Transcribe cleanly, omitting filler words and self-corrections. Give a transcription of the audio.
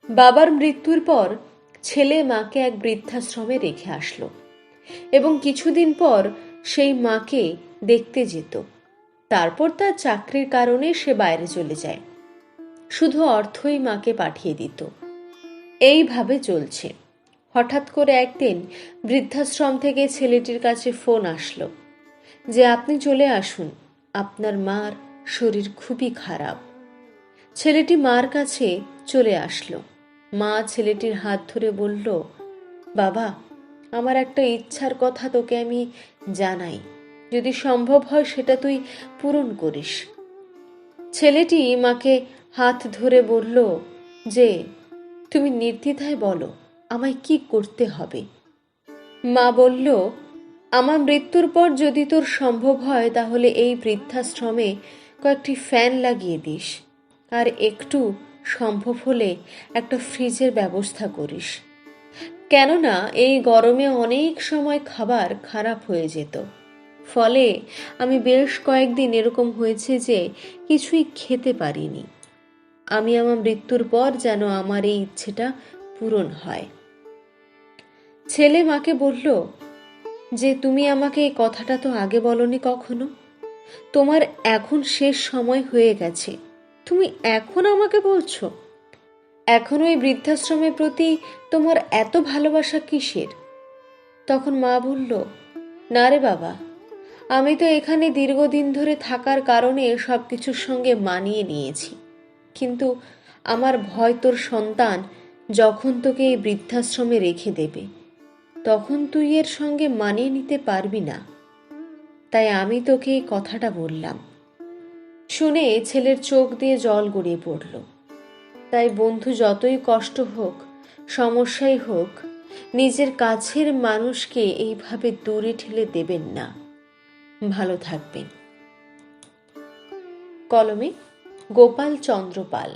বাবার মৃত্যুর পর ছেলে মাকে এক বৃদ্ধাশ্রমে রেখে আসলো এবং কিছুদিন পর সেই মাকে দেখতে যেত। তারপর তার চাকরির কারণে সে বাইরে চলে যায়। শুধু অর্থই মাকে পাঠিয়ে দিত। এইভাবে চলছে। হঠাৎ করে একদিন বৃদ্ধাশ্রম থেকে ছেলেটির কাছে ফোন আসলো যে আপনি চলে আসুন, আপনার মার শরীর খুবই খারাপ। ছেলেটি মার কাছে চলে আসলো। মা ছেলেটির হাত ধরে বলল, বাবা, আমার একটা ইচ্ছার কথা তোকে আমি জানাই, যদি সম্ভব হয় সেটা তুই পূরণ করিস। ছেলেটি মাকে হাত ধরে বলল যে তুমি নির্দ্বিধায় বলো আমায় কি করতে হবে। মা বলল, আমার মৃত্যুর পর যদি তোর সম্ভব হয় তাহলে এই বৃদ্ধাশ্রমে কয়েকটি ফ্যান লাগিয়ে দিস, আর একটু সম্ভব হলে একটা ফ্রিজের ব্যবস্থা করিস। কেননা এই গরমে অনেক সময় খাবার খারাপ হয়ে যেত, ফলে আমি বেশ কয়েকদিন এরকম হয়েছে যে কিছুই খেতে পারিনি। আমি আমার মৃত্যুর পর যেন আমার এই ইচ্ছেটা পূরণ হয়। ছেলে মাকে বলল যে তুমি আমাকে এই কথাটা তো আগে বলনি কখনো। তোমার এখন শেষ সময় হয়ে গেছে, তুমি এখন আমাকে বলছো? এখন ওই বৃদ্ধাশ্রমের প্রতি তোমার এত ভালোবাসা কিসের? তখন মা বলল, না রে বাবা, আমি তো এখানে দীর্ঘদিন ধরে থাকার কারণে সবকিছুর সঙ্গে মানিয়ে নিয়েছি, কিন্তু আমার ভয় তোর সন্তান যখন তোকে এই বৃদ্ধাশ্রমে রেখে দেবে তখন তুই এর সঙ্গে মানিয়ে নিতে পারবি না। তাই আমি তোকে এই কথাটা বললাম। শুনে ছেলের চোখ দিয়ে জল গড়িয়ে পড়ল। তাই বন্ধু, যতই কষ্ট হোক, সমস্যাই হোক, নিজের কাছের মানুষকে এইভাবে দূরে ঠেলে দেবেন না। ভালো থাকবেন। কলমে গোপাল চন্দ্র পাল।